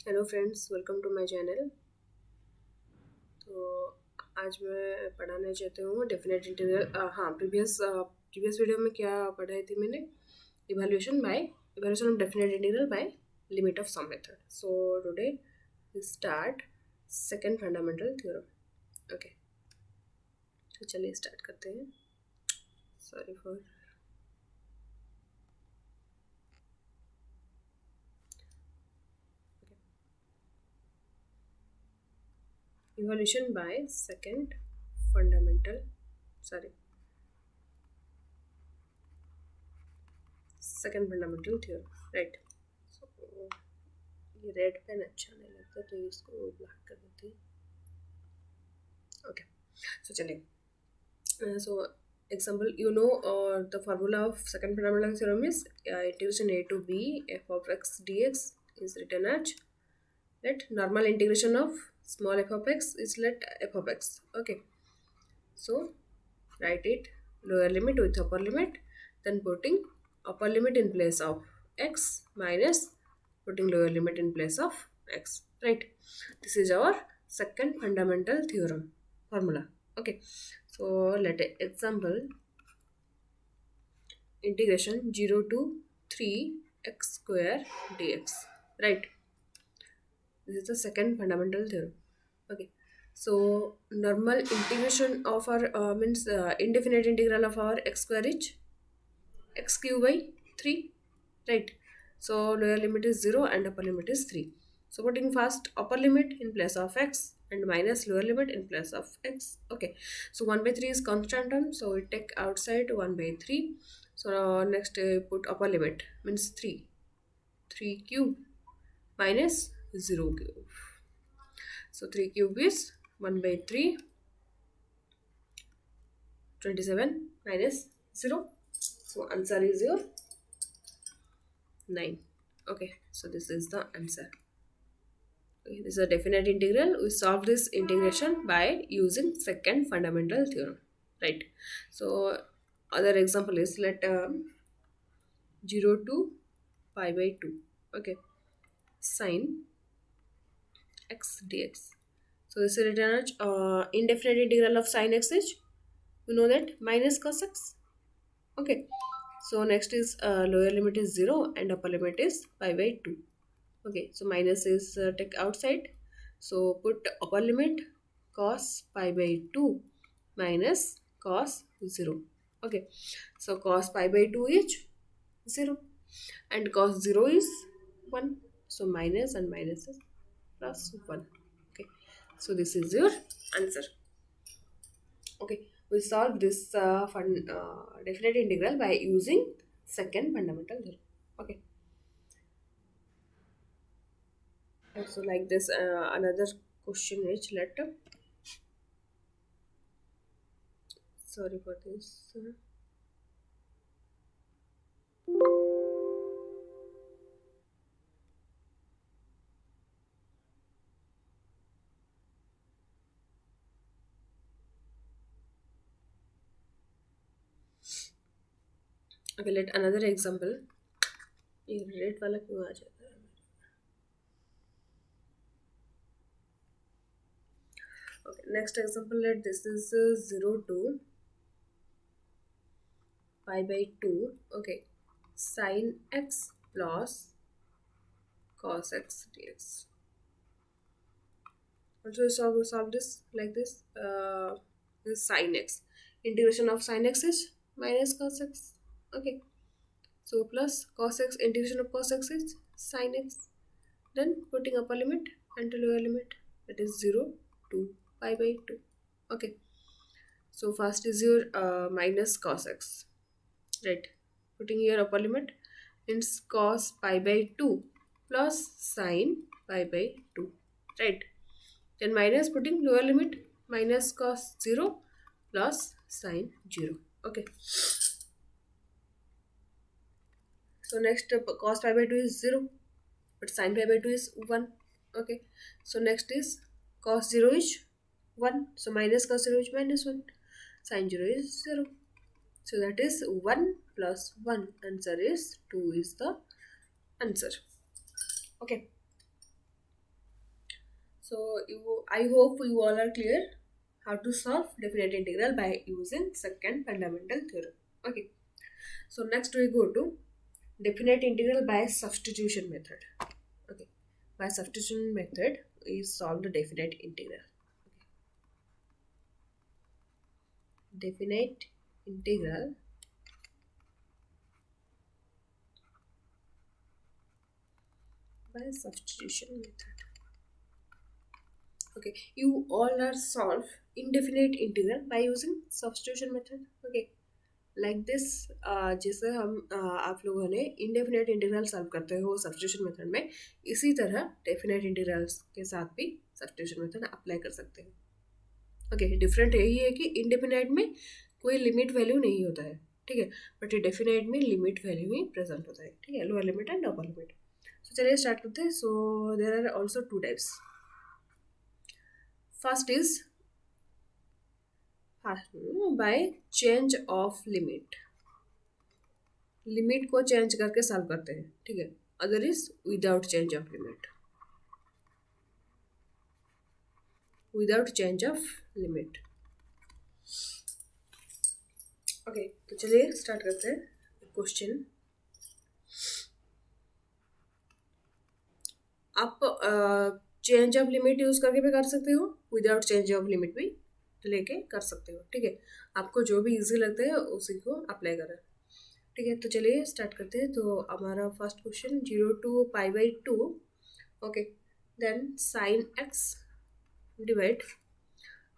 Hello friends, welcome to my channel. तो आज मैं पढ़ाना चाहती हूँ डेफिनेट इंटीग्रल। हाँ, प्रीवियस वीडियो में क्या पढ़ाई थी मैंने? Evaluation of definite integral by limit of sum method. So today we start second fundamental theorem. Okay, तो चलिए स्टार्ट करते हैं। Sorry for evaluation by sorry second fundamental theorem, right. So ये रेड पेन अच्छा नहीं लगता तो इसको ब्लैक कर देते हैं। ओके, सो चलिए। सो example, the formula of second fundamental theorem is integration a to b f of x dx is written as, let normal integration of small f of x is let f of x. Okay, so write it lower limit with upper limit, then putting upper limit in place of x minus putting lower limit in place of x, right? This is our second fundamental theorem formula. Okay, so let example integration 0 to 3 x square dx, right? This is the second fundamental theorem. Okay, so normal integration of our means indefinite integral of our x square is x cube by 3, right? So lower limit is 0 and upper limit is 3. So putting first upper limit in place of x and minus lower limit in place of x. Okay, so 1 by 3 is constant term, so we take outside 1 by 3. So next put upper limit means 3 cube minus 0 cube. So 3 cube is 1 by 3, 27 minus 0. So answer is your 9. Okay, so this is the answer. Okay, this is a definite integral. We solve this integration by using second fundamental theorem, right? So other example is let 0 to pi by 2. Okay, sine x dx. So this is written as indefinite integral of sine x is, you know that, minus cos x. Okay, so next is lower limit is 0 and upper limit is pi by 2. Okay, so minus is take outside. So put upper limit cos pi by 2 minus cos 0. Okay, so cos pi by 2 is 0 and cos 0 is 1. So minus and minus is plus 1. Okay, so this is your answer. Okay, we solve this definite integral by using second fundamental theorem. Okay, so like this, another question is, let sorry for this. Okay, let another example. ये red वाला क्यों आ जाता है? Okay, next example, let this is 0 to pi by 2. Okay, sine x plus cos x dx. Also solve this like this. This sine x. Integration of sine x is minus cos x. Okay, so plus cos x, integration of cos x is sine x. Then putting upper limit and lower limit, that is 0 to pi by 2. Okay, so first is your minus cos x, right? Putting here upper limit means cos pi by 2 plus sine pi by 2, right? Then minus putting lower limit minus cos 0 plus sine 0. Okay, so next cos pi by 2 is 0 but sine pi by 2 is 1. Okay, so next is cos 0 is 1, so minus cos 0 is minus 1, sine 0 is 0. So that is 1 plus 1. Answer is 2 is the answer. Okay, So I hope you all are clear how to solve definite integral by using second fundamental theorem. Okay. So next we go to definite integral by substitution method. Okay. By substitution method, we solve the definite integral. Definite integral by substitution method. Okay, you all are solve indefinite integral by using substitution method. Okay, like this जैसे हम आप लोगों ने indefinite integral solve करते हो substitution method में, इसी तरह डेफिनेट इंटीग्रल्स के साथ भी सब्स्टिट्यूशन मेथड अप्लाई कर सकते हैं. ओके, डिफरेंट यही है कि इंडेफिनेट में कोई लिमिट वैल्यू नहीं होता है, ठीक है, बट डेफिनेट में लिमिट वैल्यू ही प्रेजेंट होता है, ठीक है, lower limit and upper limit. So चलिए स्टार्ट करते हैं. So there are also two types. First is by change of limit. Limit को चेंज करके सॉल्व करते हैं, ठीक है. Other is without change of limit. Without change of limit. Okay, तो चलिए स्टार्ट करते हैं क्वेश्चन. आप चेंज ऑफ लिमिट यूज करके भी कर सकते हो, विदाउट चेंज ऑफ लिमिट भी लेके कर सकते हो, ठीक है. आपको जो भी इजी लगता है उसी को अप्लाई करें, ठीक है. तो चलिए स्टार्ट करते हैं. तो हमारा first question 0 to π/2. Okay, then sine x divide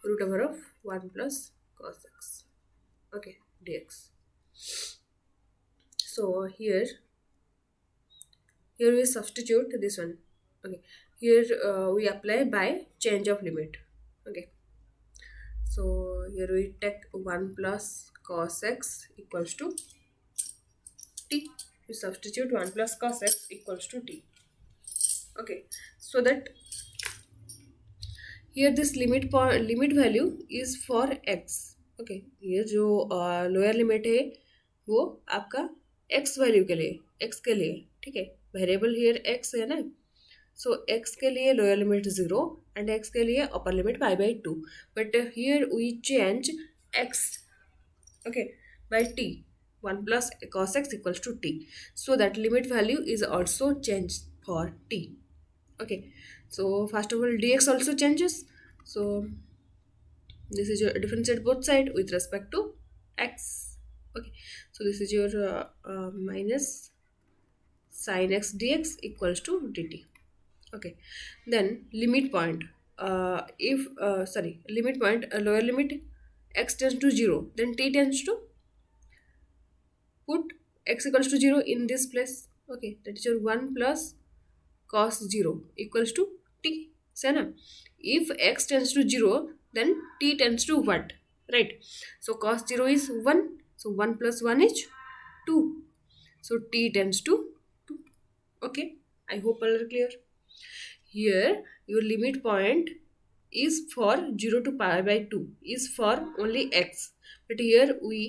root over of 1 plus cos x. Okay, dx. So here we substitute this one. Okay, here we apply by change of limit. Okay, so here we take 1 plus cos x equals to t. We substitute 1 plus cos x equals to t. Okay, so that here this limit value is for x. Okay, ये जो lower limit है वो आपका x value के लिए, x के लिए, ठीक है. वेरिएबल हियर x है ना, सो x के लिए लोअर लिमिट 0 एंड x के लिए upper limit π/2. But here we change x, okay, by t. 1 plus cos x equals to t. So that limit value is also changed for t. Okay, so first of all dx also changes. So this is your differentiate both side with respect to x. Okay, so this is your minus sin x dx equals to dt. Okay, then limit point, limit point, lower limit x tends to 0, then t tends to put x equals to 0 in this place. Okay, that is your 1 plus cos 0 equals to t. So na, if x tends to 0, then t tends to what, right? So cos 0 is 1, so 1 plus 1 is 2, so t tends to 2. Okay, I hope all are clear. Here your limit point is for 0 to π/2 is for only x, but here we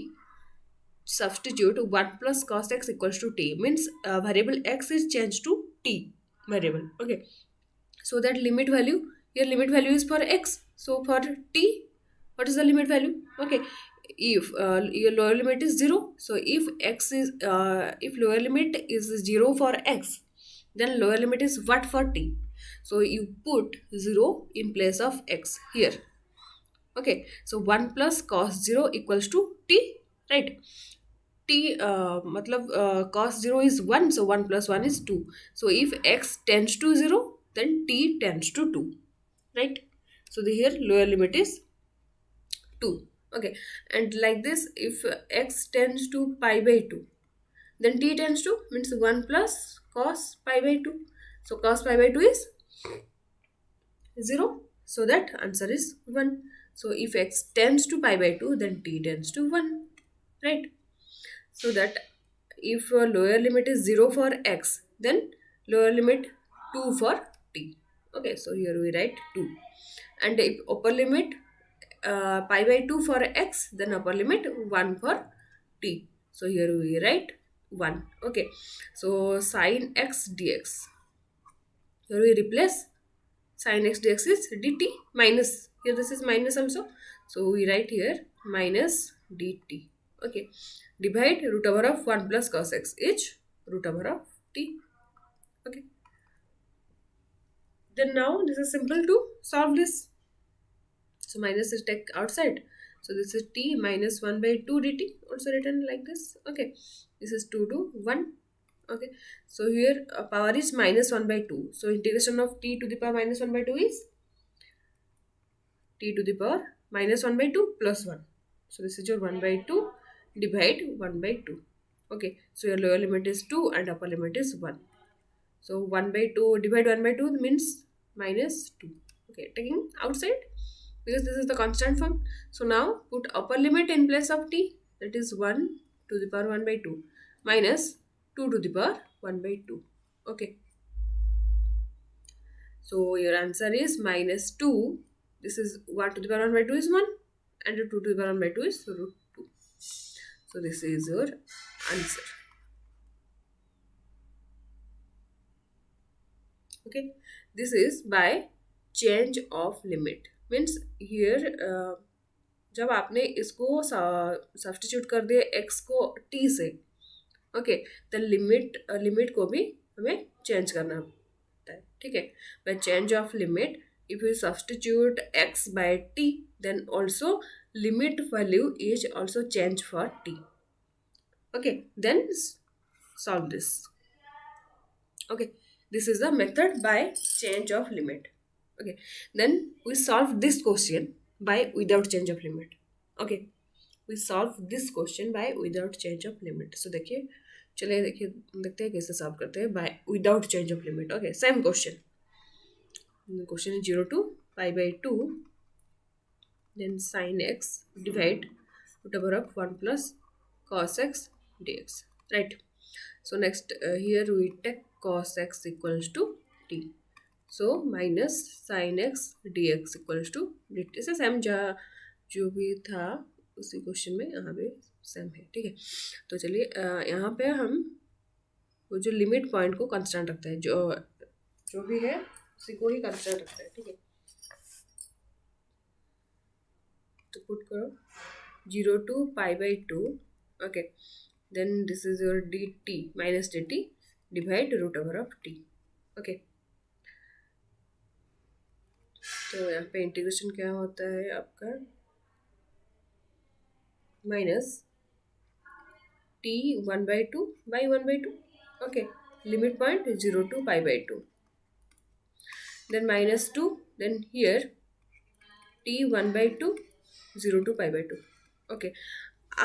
substitute 1 plus cos x equals to t, means variable x is changed to t variable. Okay, so that limit value, your limit value is for x, so for t what is the limit value? Okay, if your lower limit is 0, so if x is if lower limit is 0 for x, then lower limit is what for t? So you put 0 in place of x here. Okay, so 1 plus cos 0 equals to t, right? t matlab cos 0 is 1, so 1 plus 1 is 2. So if x tends to 0, then t tends to 2, right? So the here lower limit is 2. Okay, and like this, if x tends to π/2, then t tends to, means 1 plus cos π/2. So cos π/2 is 0, so that answer is 1. So if x tends to π/2, then t tends to 1, right? So that if lower limit is 0 for x, then lower limit 2 for t. Okay, so here we write 2. And if upper limit π/2 for x, then upper limit 1 for t. So here we write 1. Okay, so sin x dx. Here we replace sin x dx is dt minus, here this is minus also, so we write here minus dt. Okay, divide root over of 1 plus cos x is root over of t. Okay, then now this is simple to solve this. So minus is take outside. So this is t minus 1 by 2 dt, also written like this. Okay, this is 2 to 1. Okay, so here power is minus 1 by 2. So integration of t to the power minus 1 by 2 is t to the power minus 1 by 2 plus 1. So this is your 1 by 2 divide 1 by 2. Okay, so your lower limit is 2 and upper limit is 1. So 1 by 2 divide 1 by 2 means minus 2. Okay, taking outside because this is the constant form. So now put upper limit in place of t, that is 1 to the power 1 by 2 minus 2 to the power 1 by 2. Okay, so your answer is minus 2. This is 1 to the power 1 by 2 is 1 and 2 to the power 1 by 2 is root 2. So this is your answer. Okay, this is by change of limit. Means here जब आपने इसको substitute कर दिया x को t से, okay, the limit को भी हमें चेंज करना होता है. ठीक है, bye change of limit if you substitute x by t, then also limit value is also change for t. Okay, then solve this. Okay, this is the method by change of limit. Okay, then we solve this question by without change of limit. Okay, we solve this question by without change of limit. So देखिए, चलिए देखते हैं कैसे solve करते हैं by without change of limit. Okay, same question. The question is 0 to pi by 2, then sin x divide root over of 1 plus cos x dx. Right, so next here we take cos x equals to t, so minus sin x dx equals to dt. इसे same जो भी था उसी question में यहाँ पे same है. ठीक है, तो चलिए यहाँ पे हम वो जो लिमिट पॉइंट को कांस्टेंट रखते हैं, जो भी है उसी को ही कांस्टेंट रखते हैं. ठीक है, तो पुट करो 0 to pi by 2. Okay, then this is your dt minus dt divide root over of t. Okay, तो यहाँ पे इंटीग्रेशन क्या होता है आपका minus t 1 by 2 by 1 by 2. Okay, limit point 0 to pi by 2, then minus 2, then here t 1 by 2 0 to pi by 2. Okay,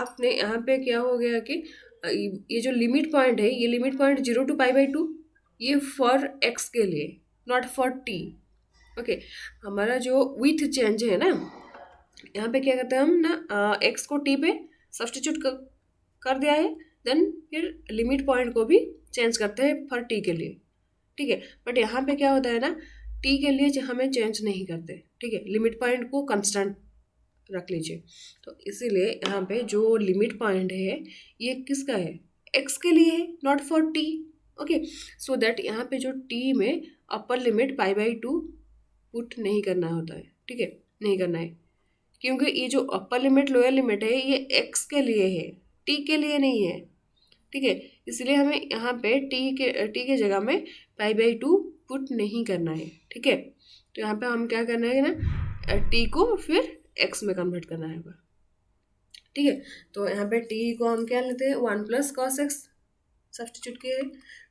आपने यहाँ पे क्या हो गया कि ये जो लिमिट पॉइंट है, ये limit point 0 to pi by 2 ये फॉर x के लिए, नॉट फॉर t. ओके, हमारा जो विथ चेंज है ना, यहाँ पे क्या करते हैं हम ना, x को t पे सब्स्टिट्यूट कर दिया है, देन फिर लिमिट पॉइंट को भी चेंज करते हैं फॉर t के लिए. ठीक है, बट यहाँ पे क्या होता है ना, t के लिए हमें चेंज नहीं करते. ठीक है, लिमिट पॉइंट को कांस्टेंट रख लीजिए. तो इसीलिए यहाँ पे जो लिमिट पॉइंट है ये किसका है, x के लिए है, not for t. Okay, so that यहाँ पे जो t में अपर लिमिट पाई बाई 2 पुट नहीं करना होता है. ठीक है, नहीं करना है, क्योंकि ये जो अपर लिमिट लोअर लिमिट है ये x के लिए है, t के लिए नहीं है. ठीक है, इसलिए हमें यहाँ पे t के जगह में पाई बाई 2 पुट नहीं करना है. ठीक है, तो यहाँ पे हम क्या करना है ना, t को फिर x में कन्वर्ट करना है. ठीक है, तो यहाँ पे t को हम क्या लेते हैं 1 प्लस कॉस एक्स सब्स्टिट्यूट किए.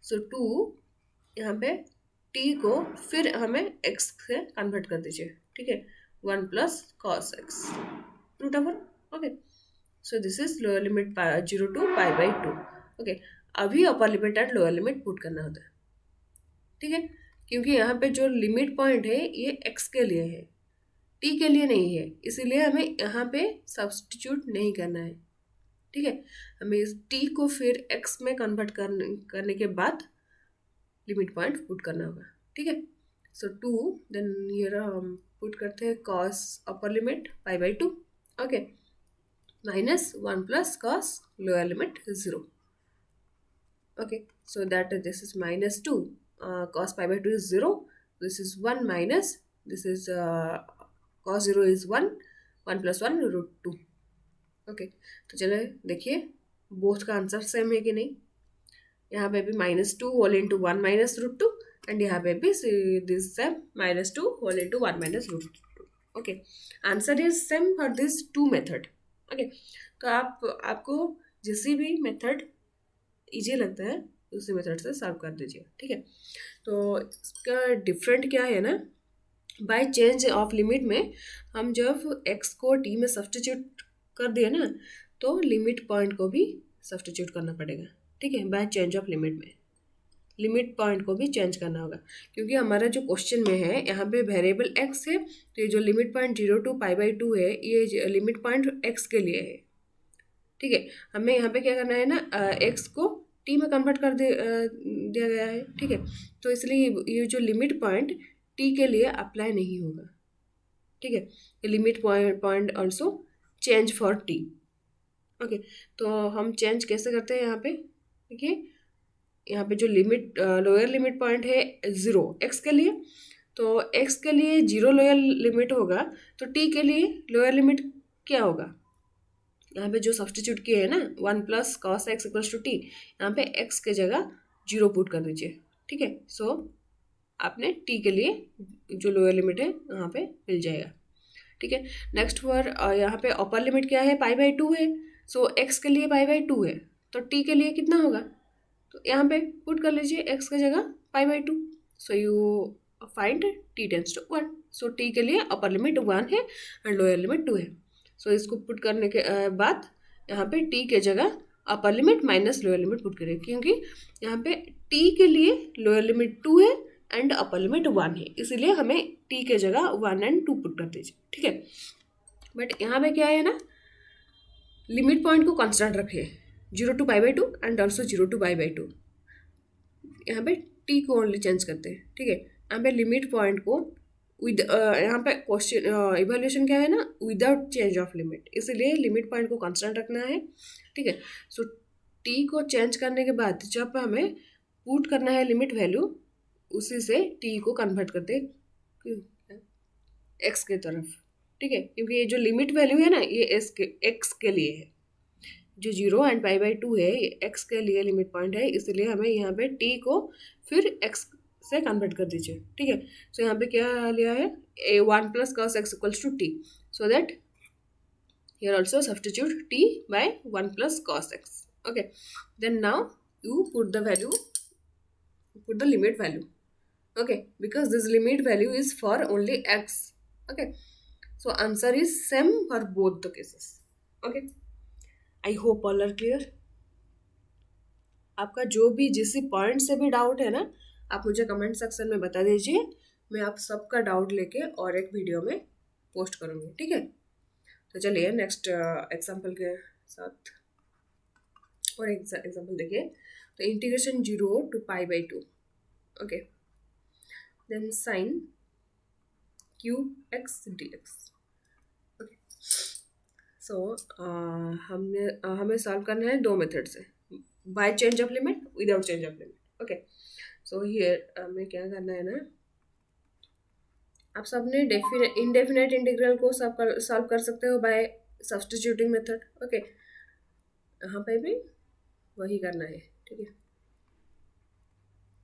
सो 2 यहाँ पे t को फिर हमें x से कन्वर्ट कर दीजिए. ठीक है, 1 plus cos x root over. Okay, so this is lower limit 0 to pi by 2. Okay, अभी upper limit and lower limit put करना होता है. ठीक है, क्योंकि यहाँ पे जो लिमिट पॉइंट है ये x के लिए है, t के लिए नहीं है, इसीलिए हमें यहाँ पे सब्स्टिट्यूट नहीं करना है. ठीक है, हमें इस t को फिर x में कन्वर्ट करने के बाद लिमिट पॉइंट पुट करना होगा. ठीक है, सो 2 देन हियर हम पुट करते हैं cos upper limit pi by 2. Okay, minus 1 plus cos lower limit 0. Okay, so that this is minus 2 cos pi by 2 is 0, this is 1 minus this is cos 0 is 1, 1 plus 1 √2। Okay, तो चलो देखिए both का answer same है कि नहीं। यहाँ पे भी -2 होल इंटू 1 माइनस √2 एंड यहाँ पे भी this same -2 whole into 1 minus √2। Okay, answer is same for this two method. Okay, तो आपको जिस भी मेथड इजी लगता है उसी मेथड से सॉल्व कर दीजिए। ठीक है, तो इसका डिफरेंट क्या है ना, बाय चेंज ऑफ लिमिट में हम जब x को t में सब्स्टिट्यूट कर दिए ना, तो लिमिट पॉइंट को भी सब्स्टिट्यूट करना पड़ेगा। ठीक है, बाय चेंज ऑफ लिमिट में लिमिट पॉइंट को भी चेंज करना होगा, क्योंकि हमारा जो क्वेश्चन में है यहाँ पे वेरिएबल x है, तो ये जो लिमिट पॉइंट 0 to π/2 है ये लिमिट पॉइंट x के लिए है। ठीक है, हमें यहाँ पे क्या करना है ना, x को t में कन्वर्ट कर दिया गया है। ठीक है, तो इसलिए ये जो लिमिट पॉइंट t के लिए अप्लाई नहीं होगा। ठीक है, limit point also change for t। Okay, तो हम चेंज कैसे करते हैं यहाँ पे, देखिए यहाँ पे जो लिमिट लोअर लिमिट पॉइंट है 0 x के लिए, तो x के लिए 0 लोअर लिमिट होगा, तो t के लिए लोअर लिमिट क्या होगा, यहाँ पे जो सब्स्टिट्यूट किए है ना 1 plus cos x equals to t, यहाँ पे x के जगह 0 पुट कर दीजिए। ठीक है, सो आपने t के लिए जो लोअर लिमिट है यहाँ पे मिल जाएगा। ठीक है, नेक्स्ट फॉर यहाँ पे अपर लिमिट क्या है, π/2 है, सो x के लिए π/2 है, तो t के लिए कितना होगा, तो यहाँ पे पुट कर लीजिए x की जगह π/2, so you find t tends to 1। So t के लिए अपर लिमिट 1 है एंड लोअर लिमिट 2 है। सो इसको पुट करने के बाद यहाँ पे t के जगह upper limit minus lower limit put करें, क्योंकि यहाँ पे t के लिए लोअर लिमिट 2 है एंड अपर लिमिट 1 है, इसीलिए हमें t के जगह 1 एंड 2 पुट कर दीजिए। ठीक है, बट यहाँ पे क्या है ना, लिमिट पॉइंट को कांस्टेंट रखे 0 to π/2 एंड ऑल्सो 0 to π/2। यहाँ पे t को ओनली चेंज करते हैं। ठीक है, यहाँ पे लिमिट पॉइंट को विद यहाँ पे क्वेश्चन इवैल्यूएशन क्या है ना, विदाउट चेंज ऑफ लिमिट, इसीलिए लिमिट पॉइंट को कांस्टेंट रखना है। ठीक है, सो t को चेंज करने के बाद जब हमें पुट करना है लिमिट वैल्यू, उसी से t को कन्वर्ट करते x के तरफ। ठीक है, क्योंकि ये जो लिमिट वैल्यू है ना ये x के लिए है, जो 0 एंड π/2 है ये x के लिए लिमिट पॉइंट है, इसलिए हमें यहाँ पे t को फिर x से कन्वर्ट कर दीजिए। ठीक है, सो यहाँ पे क्या लिया है, 1 plus cos x equals to t, so that here also substitute t by 1 plus cos x. Okay, then now you put the limit value. Okay, because this limit value is for only x. Okay, so answer is same for both the cases. Okay, I hope all are clear. आपका जो भी जिस point से भी doubt है ना, आप मुझे कमेंट सेक्शन में बता दीजिए, मैं आप सबका डाउट लेके और एक वीडियो में पोस्ट करूँगी। ठीक है, तो चलिए नेक्स्ट एग्जाम्पल के साथ और एग्जाम्पल देखिए। तो integration 0 to π/2। Okay, then sine cube x dx। Okay, so हमें सॉल्व करना है दो मेथड से, by change of limit, without change of limit. Okay, so here हमें क्या करना है ना, आप सबने इनडेफिनेट इंटीग्रल को सॉल्व कर सकते हो बाय सब्स्टिट्यूटिंग मेथड। ओके, यहाँ पे भी वही करना है। ठीक है,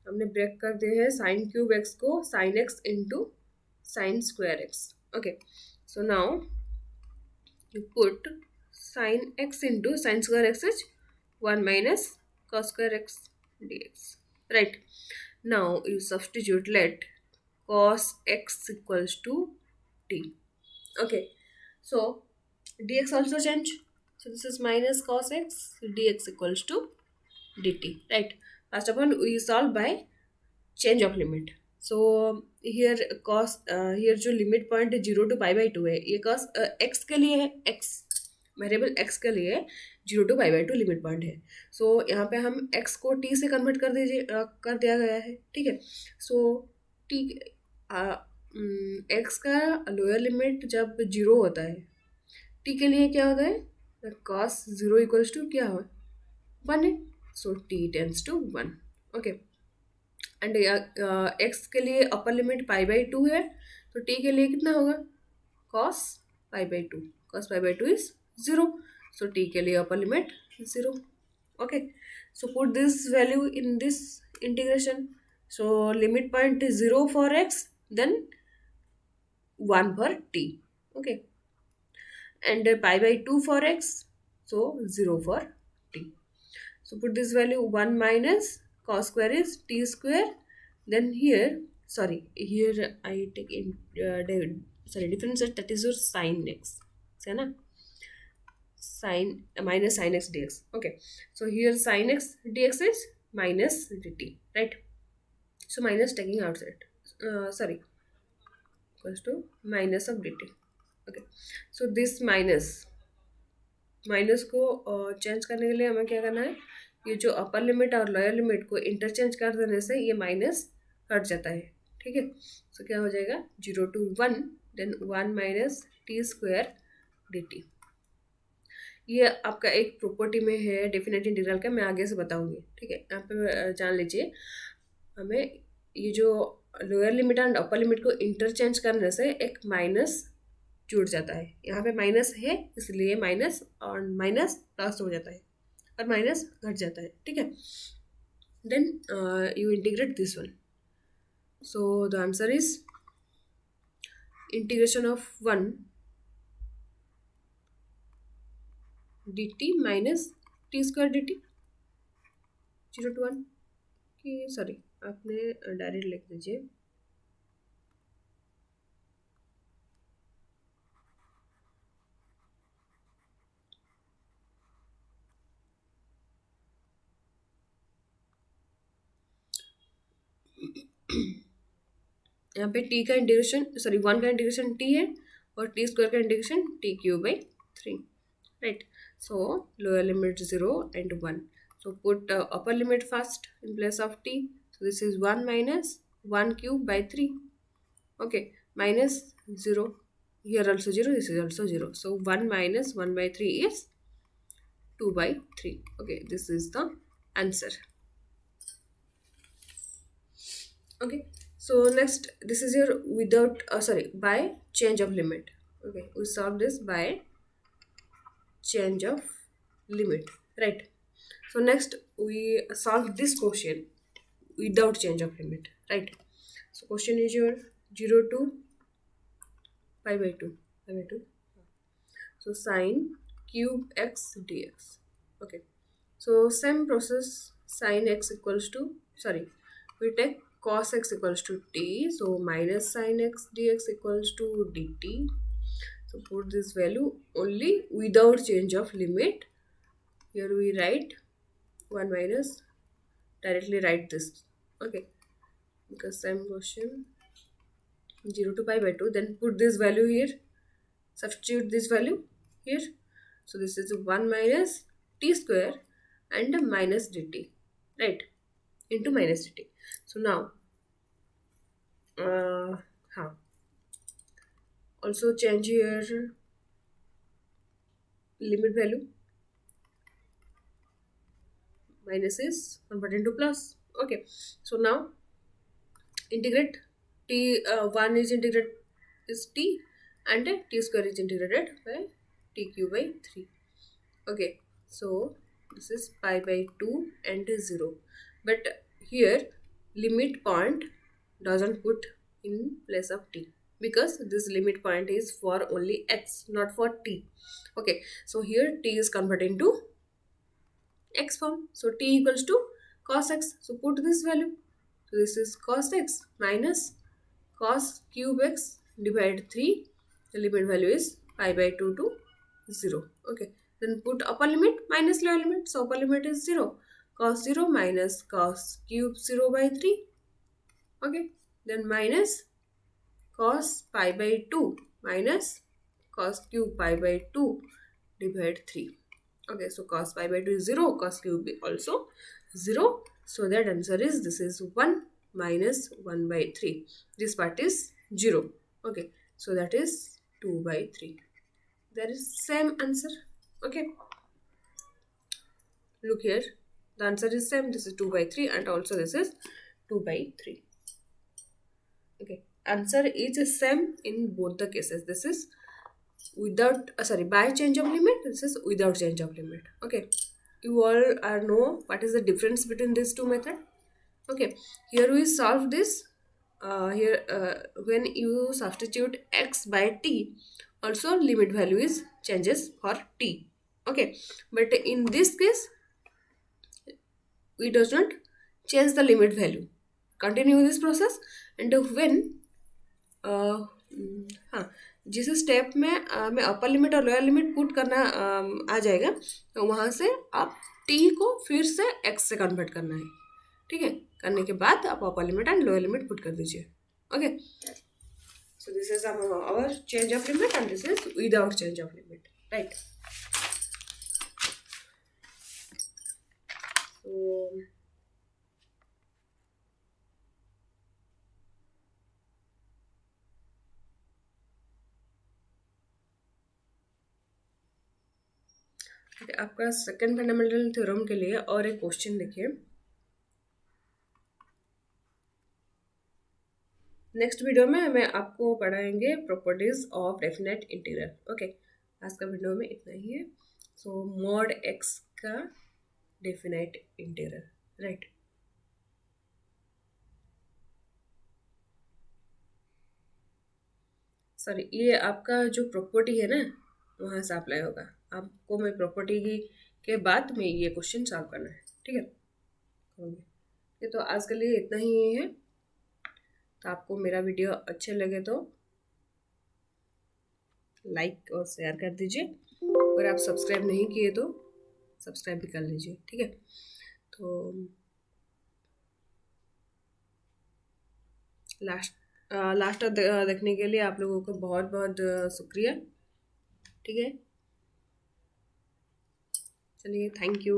हमने ब्रेक कर दिए हैं साइन क्यूब एक्स को sine x into sine square x. Okay, so now you put sine x into sine square x is 1 minus cos square x dx। Right, now you substitute let cos x equals to t. Okay, so dx also change, so this is minus cos x, so dx equals to dt. Right, first of all we solve by change of limit. So here cos here जो limit point 0 to π/2 है, ये cos x के लिए है, x variable x के लिए 0 to π/2 limit point है। सो यहाँ पे हम x को t से कन्वर्ट कर दिया गया है। ठीक है, सो t x का लोअर लिमिट जब 0 होता है, t के लिए क्या होता है, cos 0 इक्वल्स टू क्या हो 1 है, so t tends to 1। Okay, and x के लिए upper limit pi by two है, तो टी के लिए कितना होगा, cos pi by two, cos pi by two is zero, so t के लिए upper limit zero. Okay, so put this value in this integration. So limit point is 0 for x, then 1 for t. Okay, and pi by 2 for x, so 0 for t. So put this value 1 minus cos square is t square. Then here, sorry, here I take in sorry difference, that is your sin x. है ना, sin minus sin x dx. Okay, so here sin x dx is minus dt, right? So minus taking outside, sorry, equals to minus of dt. Okay, so this minus को change करने के लिए हमें क्या करना है, ये जो अपर लिमिट और लोअर लिमिट को इंटरचेंज कर देने से ये माइनस हट जाता है. ठीक है, सो क्या हो जाएगा, 0 to 1, then 1 minus t square d t. ये आपका एक प्रॉपर्टी में है डेफिनेट इंटीग्रल का, मैं आगे से बताऊंगी. ठीक है, यहाँ पे जान लीजिए, हमें ये जो lower limit and upper limit को इंटरचेंज करने से एक माइनस जुड़ जाता है. यहाँ पे माइनस है इसलिए माइनस और माइनस प्लस हो जाता है और माइनस घट जाता है. ठीक है, then you integrate this one. So the answer is integration of 1 dt minus t square dt 0 to 1 की, सॉरी आपने डायरेक्ट लिख दीजिए. यहाँ पे t का इंटीग्रेशन, सॉरी 1 का इंटीग्रेशन t है और टी स्क्वायर का integration t³/3, right? So lower limit 0 and 1. So put upper limit first in place of t. So this is 1 minus 1³/3. Okay, minus 0. Here also 0, this is also 0. So 1 minus 1/3 is 2/3. Okay, this is the answer. Okay, so next, this is your without sorry, by change of limit. Okay, we solve this by change of limit, right? So next we solve this question without change of limit, right? So question is your 0 to pi by 2, so sin cube x dx. Okay, so same process, sin x equals to, sorry, we take cos x equals to t, so minus sin x dx equals to dt. So put this value only without change of limit. Here we write 1 minus, directly write this. Okay, because same question 0 to pi by 2, then put this value here, substitute this value here. So this is 1 minus t square and minus dt, right, into minus dt. So now how also change here limit value, minus is converted into plus. Okay, so now integrate t, 1 is integrated is t and t square is integrated by t³/3. Okay, so this is pi by 2 and 0, but here limit point doesn't put in place of t because this limit point is for only x, not for t. Okay, so here t is converted into x form, so t equals to cos x, so put this value. So this is cos x minus cos cube x divided 3, the limit value is pi by 2 to 0. Okay, then put upper limit minus lower limit, so upper limit is 0, cos 0 minus cos cube 0/3. Okay, then minus cos pi by 2 minus cos cube pi by 2 divided 3. Okay, so cos pi by 2 is 0, cos cube also 0, so that answer is, this is 1 minus 1/3. This part is 0. Okay, so that is 2/3. There is same answer. Okay, look here, the answer is same, this is 2/3 and also this is 2/3. Okay, answer is same in both the cases. This is without sorry, by change of limit, this is without change of limit. Okay, you all are know what is the difference between these two methods. Okay, here we solve this. Here when you substitute x by t, also limit value is changes for t. Okay, but in this case we does not change the limit value. Continue this process, and when हाँ, जिस step में मैं upper limit और lower limit put करना आ जाएगा, तो वहाँ से आप टी को फिर से एक्स से कन्वर्ट करना है. ठीक है, करने के बाद आप upper limit and lower limit put कर दीजिए. Okay, so this is our change of limit and this is without change of limit, right. So आपका सेकंड फंडामेंटल थ्योरम के लिए और एक क्वेश्चन देखिए. नेक्स्ट वीडियो में हमें आपको पढ़ाएंगे properties of definite integral. Okay, आज का वीडियो में इतना ही है. सो मॉड एक्स का डेफिनेट इंटीग्रल, राइट. सॉरी, ये आपका जो प्रॉपर्टी है ना, वहाँ से अप्लाई होगा. आपको मैं प्रॉपर्टी के बाद में ये क्वेश्चन सॉल्व करना है. ठीक है, ये तो आज के लिए इतना ही है. तो आपको मेरा वीडियो अच्छे लगे तो लाइक और शेयर कर दीजिए, और आप सब्सक्राइब नहीं किए तो सब्सक्राइब भी कर लीजिए. ठीक है, तो लास्ट देखने के लिए आप लोगों को बहुत बहुत शुक्रिया. ठीक है, चलिए, थैंक यू.